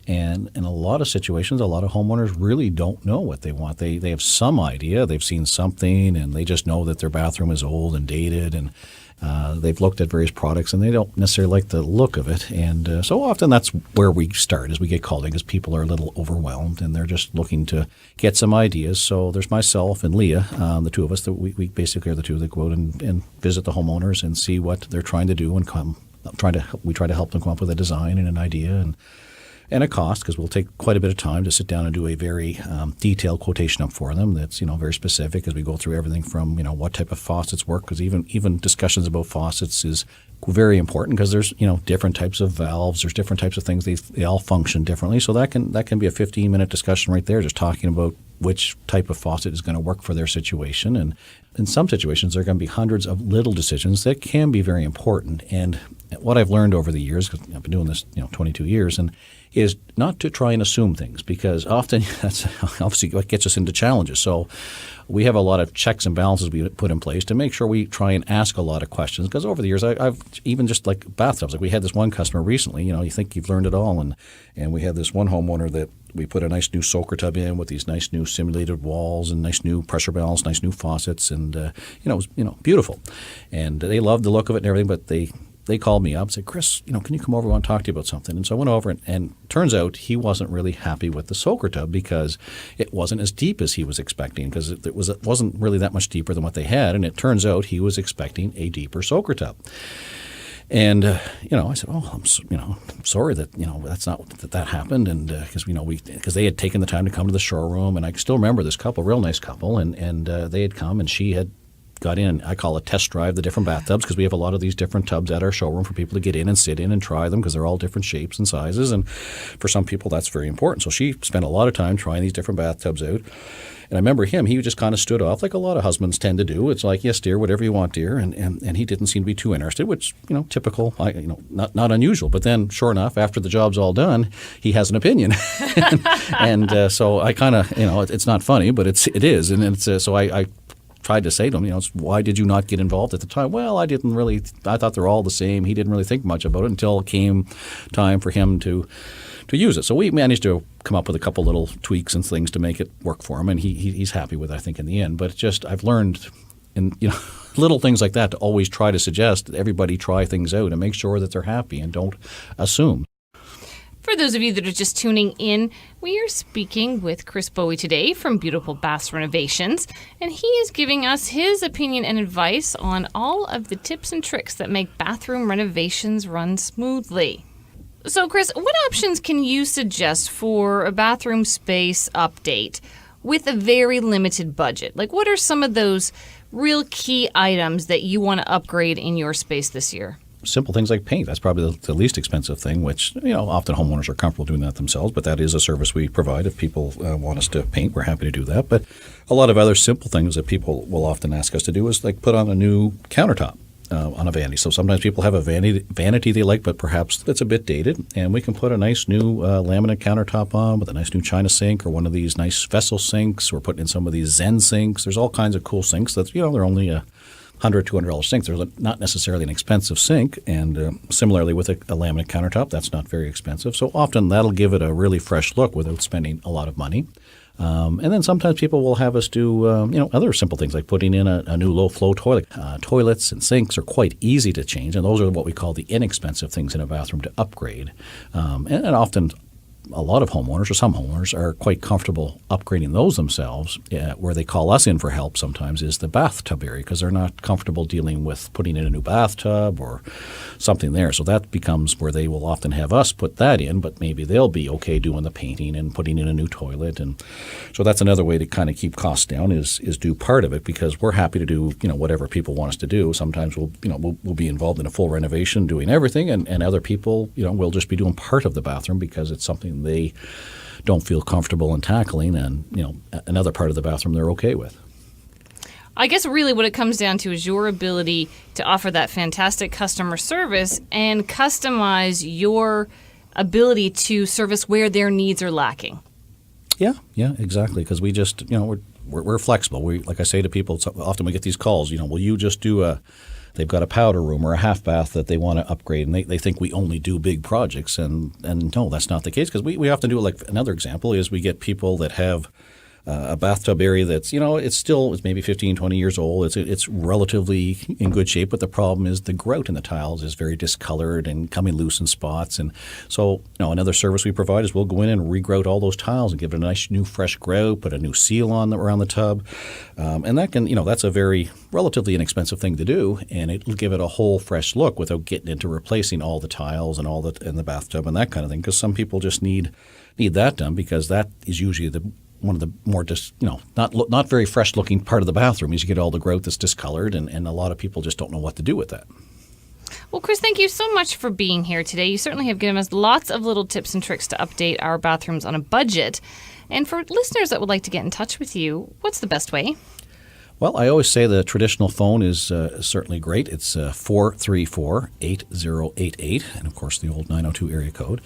And in a lot of situations, a lot of homeowners really don't know what they want. They have some idea, they've seen something, and they just know that their bathroom is old and dated, and they've looked at various products and they don't necessarily like the look of it. And so often that's where we start as we get called in, because people are a little overwhelmed and they're just looking to get some ideas. So there's myself and Leah, the two of us, that we basically are the two that go out and visit the homeowners and see what they're trying to do and we try to help them come up with a design and an idea and a cost, because we'll take quite a bit of time to sit down and do a very detailed quotation up for them that's very specific as we go through everything from what type of faucets work, because even discussions about faucets is very important, because there's different types of valves, there's different types of things, they all function differently. So that can be a 15-minute discussion right there, just talking about which type of faucet is going to work for their situation. And in some situations, there are going to be hundreds of little decisions that can be very important. And what I've learned over the years, because I've been doing this 22 years, is not to try and assume things, because often that's obviously what gets us into challenges. So we have a lot of checks and balances we put in place to make sure we try and ask a lot of questions, because over the years I've even just like bathtubs, like we had this one customer recently, you think you've learned it all, and we had this one homeowner that we put a nice new soaker tub in with these nice new simulated walls and nice new pressure balance, nice new faucets, and it was beautiful, and they loved the look of it and everything, but they called me up and said, Chris, can you come over? I want to talk to you about something. And so I went over and turns out he wasn't really happy with the soaker tub because it wasn't as deep as he was expecting, because it wasn't really that much deeper than what they had. And it turns out he was expecting a deeper soaker tub. And, I said, I'm sorry that, that's not that happened. And because they had taken the time to come to the showroom. And I still remember this couple, real nice couple, and they had come and she had got in. I call it test drive the different bathtubs, because we have a lot of these different tubs at our showroom for people to get in and sit in and try them, because they're all different shapes and sizes. And for some people, that's very important. So she spent a lot of time trying these different bathtubs out. And I remember he just kind of stood off like a lot of husbands tend to do. It's like, yes, dear, whatever you want, dear. And he didn't seem to be too interested, which, typical, not unusual. But then, sure enough, after the job's all done, he has an opinion. and so I kind of, it's not funny, but it is. And it's so I tried to say to him, why did you not get involved at the time? Well, I thought they're all the same. He didn't really think much about it until it came time for him to use it. So we managed to come up with a couple little tweaks and things to make it work for him, and he's happy with it, I think, in the end. But it's just, I've learned in little things like that to always try to suggest that everybody try things out and make sure that they're happy and don't assume. For those of you that are just tuning in, we are speaking with Chris Bowie today from Beautiful Baths Renovations, and he is giving us his opinion and advice on all of the tips and tricks that make bathroom renovations run smoothly. So, Chris, what options can you suggest for a bathroom space update with a very limited budget? Like, what are some of those real key items that you want to upgrade in your space this year? Simple things like paint. That's probably the least expensive thing, which, often homeowners are comfortable doing that themselves, but that is a service we provide. If people want us to paint, we're happy to do that. But a lot of other simple things that people will often ask us to do is like put on a new countertop on a vanity. So sometimes people have a vanity they like, but perhaps it's a bit dated, and we can put a nice new laminate countertop on with a nice new china sink or one of these nice vessel sinks. We're putting in some of these Zen sinks. There's all kinds of cool sinks that, they're only $100, $200 sinks. They're not necessarily an expensive sink, and similarly with a laminate countertop, that's not very expensive. So often that'll give it a really fresh look without spending a lot of money. And then sometimes people will have us do other simple things like putting in a new low-flow toilet. Toilets and sinks are quite easy to change, and those are what we call the inexpensive things in a bathroom to upgrade. And often a lot of homeowners, or some homeowners, are quite comfortable upgrading those themselves. Where they call us in for help sometimes is the bathtub area, because they're not comfortable dealing with putting in a new bathtub or something there. So that becomes where they will often have us put that in, but maybe they'll be okay doing the painting and putting in a new toilet. And so that's another way to kind of keep costs down is do part of it, because we're happy to do whatever people want us to do. Sometimes we'll be involved in a full renovation doing everything, and other people will just be doing part of the bathroom because it's something they don't feel comfortable in tackling, and another part of the bathroom they're okay with. I guess really what it comes down to is your ability to offer that fantastic customer service and customize your ability to service where their needs are lacking. Yeah, exactly. Because we just, we're flexible. We, like I say to people, often we get these calls. Will you just do they've got a powder room or a half bath that they want to upgrade, and they think we only do big projects, and no, that's not the case, because we often do, like another example is we get people that have a bathtub area that's, it's maybe 15, 20 years old. It's relatively in good shape, but the problem is the grout in the tiles is very discolored and coming loose in spots. And so, another service we provide is we'll go in and regrout all those tiles and give it a nice new fresh grout, put a new seal on around the tub. And that can, that's a very relatively inexpensive thing to do, and it'll give it a whole fresh look without getting into replacing all the tiles and all in the bathtub and that kind of thing, because some people just need that done, because that is usually one of the more just not very fresh looking part of the bathroom is you get all the growth that's discolored, and a lot of people just don't know what to do with that. Well, Chris, thank you so much for being here today. You certainly have given us lots of little tips and tricks to update our bathrooms on a budget. And for listeners that would like to get in touch with you, what's the best way? Well, I always say the traditional phone is certainly great. It's 434-8088, and of course the old 902 area code.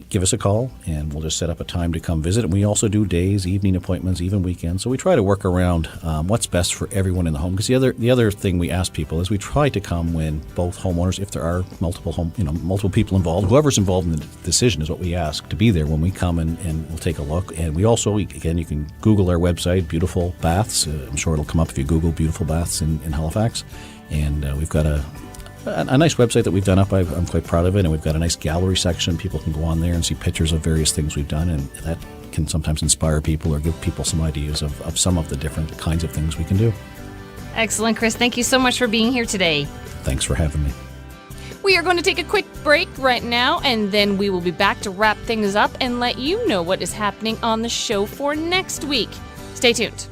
Give us a call, and we'll just set up a time to come visit. And we also do days, evening appointments, even weekends. So we try to work around what's best for everyone in the home. Because the other thing we ask people is we try to come when both homeowners, if there are multiple people involved, whoever's involved in the decision is what we ask to be there when we come, and we'll take a look. And we also, again, you can Google our website, Beautiful Baths. I'm sure it'll come up if you Google Beautiful Baths in Halifax. And we've got a nice website that we've done up. I'm quite proud of it, and we've got a nice gallery section. People can go on there and see pictures of various things we've done, and that can sometimes inspire people or give people some ideas of some of the different kinds of things we can do. Excellent, Chris. Thank you so much for being here today. Thanks for having me. We are going to take a quick break right now, and then we will be back to wrap things up and let you know what is happening on the show for next week. Stay tuned.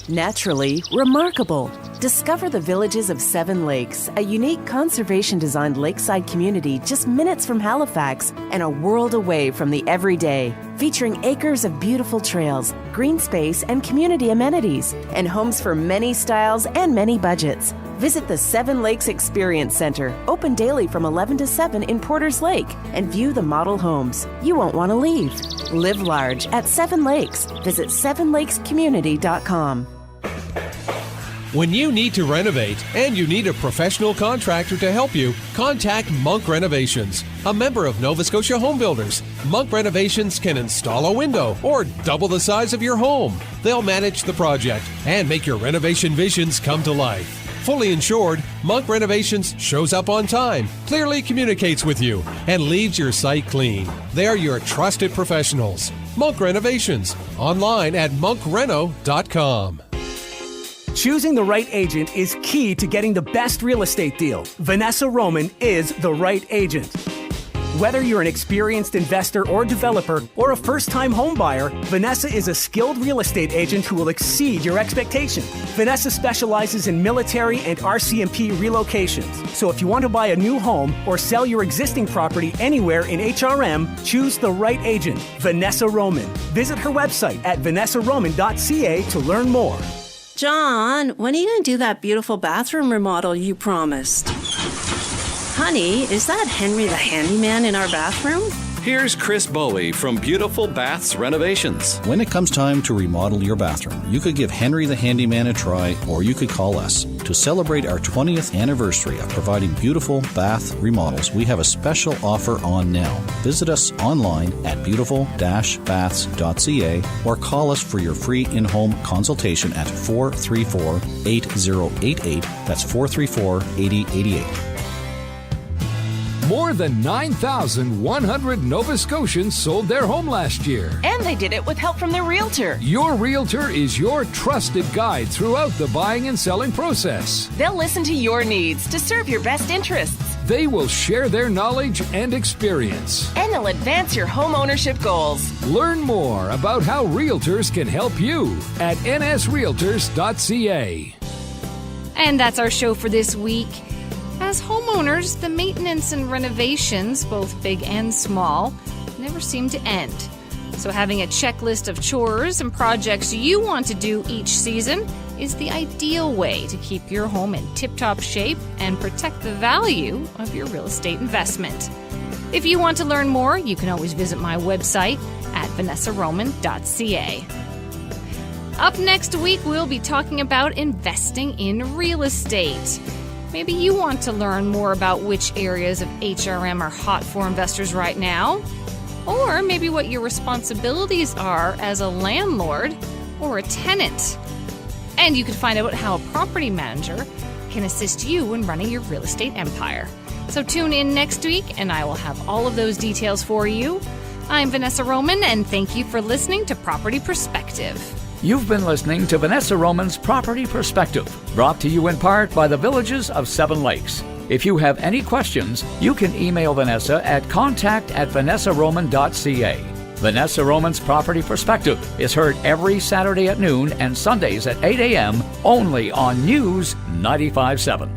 Naturally remarkable. Discover the villages of Seven Lakes, a unique conservation-designed lakeside community just minutes from Halifax and a world away from the everyday. Featuring acres of beautiful trails, green space, and community amenities, and homes for many styles and many budgets. Visit the Seven Lakes Experience Center, open daily from 11 to 7 in Porters Lake, and view the model homes. You won't want to leave. Live large at Seven Lakes. Visit sevenlakescommunity.com. When you need to renovate and you need a professional contractor to help you, contact Monk Renovations, a member of Nova Scotia Home Builders. Monk Renovations can install a window or double the size of your home. They'll manage the project and make your renovation visions come to life. Fully insured, Monk Renovations shows up on time, clearly communicates with you, and leaves your site clean. They're your trusted professionals. Monk Renovations, online at monkreno.com. Choosing the right agent is key to getting the best real estate deal. Vanessa Roman is the right agent. Whether you're an experienced investor or developer or a first-time home buyer, Vanessa is a skilled real estate agent who will exceed your expectations. Vanessa specializes in military and RCMP relocations. So if you want to buy a new home or sell your existing property anywhere in HRM, choose the right agent, Vanessa Roman. Visit her website at vanessaroman.ca to learn more. John, when are you going to do that beautiful bathroom remodel you promised? Honey, is that Henry the handyman in our bathroom? Here's Chris Bowie from Beautiful Baths Renovations. When it comes time to remodel your bathroom, you could give Henry the handyman a try, or you could call us. To celebrate our 20th anniversary of providing beautiful bath remodels, we have a special offer on now. Visit us online at beautiful-baths.ca or call us for your free in-home consultation at 434-8088. That's 434-8088. More than 9,100 Nova Scotians sold their home last year. And they did it with help from their realtor. Your realtor is your trusted guide throughout the buying and selling process. They'll listen to your needs to serve your best interests. They will share their knowledge and experience. And they'll advance your home ownership goals. Learn more about how realtors can help you at nsrealtors.ca. And that's our show for this week. As homeowners, the maintenance and renovations, both big and small, never seem to end. So having a checklist of chores and projects you want to do each season is the ideal way to keep your home in tip-top shape and protect the value of your real estate investment. If you want to learn more, you can always visit my website at vanessaroman.ca. Up next week, we'll be talking about investing in real estate. Maybe you want to learn more about which areas of HRM are hot for investors right now, or maybe what your responsibilities are as a landlord or a tenant. And you can find out how a property manager can assist you in running your real estate empire. So tune in next week, and I will have all of those details for you. I'm Vanessa Roman, and thank you for listening to Property Perspective. You've been listening to Vanessa Roman's Property Perspective, brought to you in part by the Villages of Seven Lakes. If you have any questions, you can email Vanessa at contact@vanessaroman.ca. Vanessa Roman's Property Perspective is heard every Saturday at noon and Sundays at 8 a.m. only on News 95.7.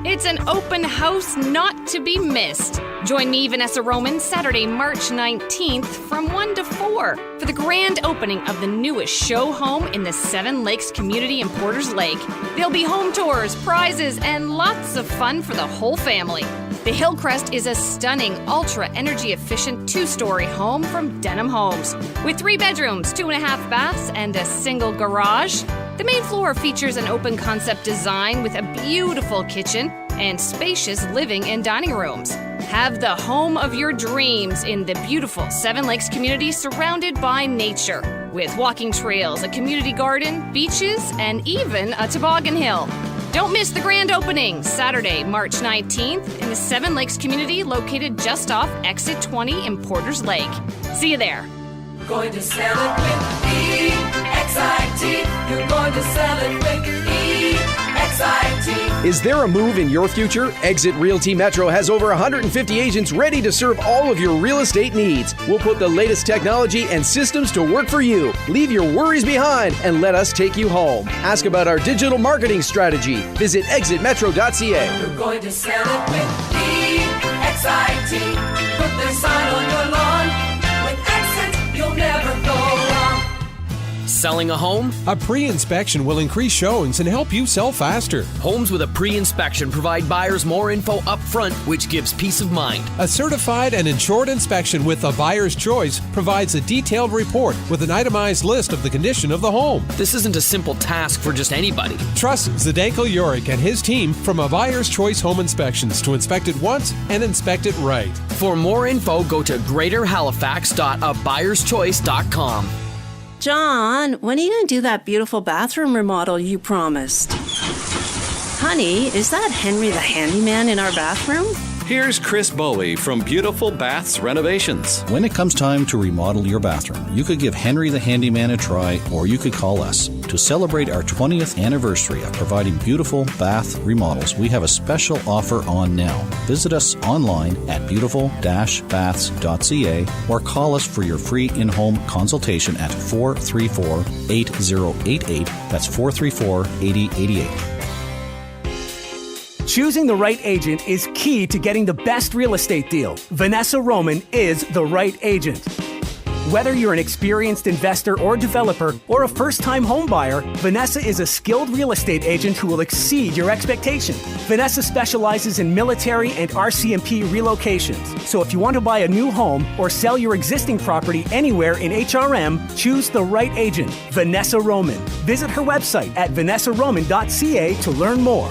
It's an open house not to be missed. Join me, Vanessa Roman, Saturday, March 19th from 1 to 4 for the grand opening of the newest show home in the Seven Lakes community in Porters Lake. There'll be home tours, prizes, and lots of fun for the whole family. The Hillcrest is a stunning, ultra-energy efficient 2-story home from Denham Homes. With 3 bedrooms, 2.5 baths, and a single garage. The main floor features an open concept design with a beautiful kitchen and spacious living and dining rooms. Have the home of your dreams in the beautiful Seven Lakes community surrounded by nature, with walking trails, a community garden, beaches, and even a toboggan hill. Don't miss the grand opening, Saturday, March 19th, in the Seven Lakes community located just off Exit 20 in Porters Lake. See you there. Going to sell it with EXIT. You're going to sell it with EXIT. Is there a move in your future? Exit Realty Metro has over 150 agents ready to serve all of your real estate needs. We'll put the latest technology and systems to work for you. Leave your worries behind and let us take you home. Ask about our digital marketing strategy. Visit exitmetro.ca. You're going to sell it with EXIT. Put the sign on your lawn. With Exit, you'll never go wrong. Selling a home? A pre-inspection will increase showings and help you sell faster. Homes with a pre-inspection provide buyers more info up front, which gives peace of mind. A certified and insured inspection with a buyer's choice provides a detailed report with an itemized list of the condition of the home. This isn't a simple task for just anybody. Trust Zdenko Yorick and his team from A Buyer's Choice Home Inspections to inspect it once and inspect it right. For more info, go to greaterhalifax.abuyer'schoice.com. John, when are you going to do that beautiful bathroom remodel you promised? Honey, is that Henry the handyman in our bathroom? Here's Chris Bowie from Beautiful Baths Renovations. When it comes time to remodel your bathroom, you could give Henry the handyman a try, or you could call us. To celebrate our 20th anniversary of providing beautiful bath remodels, we have a special offer on now. Visit us online at beautiful-baths.ca or call us for your free in-home consultation at 434-8088. That's 434-8088. Choosing the right agent is key to getting the best real estate deal. Vanessa Roman is the right agent. Whether you're an experienced investor or developer or a first-time home buyer, Vanessa is a skilled real estate agent who will exceed your expectation. Vanessa specializes in military and RCMP relocations. So if you want to buy a new home or sell your existing property anywhere in HRM, choose the right agent, Vanessa Roman. Visit her website at vanessaroman.ca to learn more.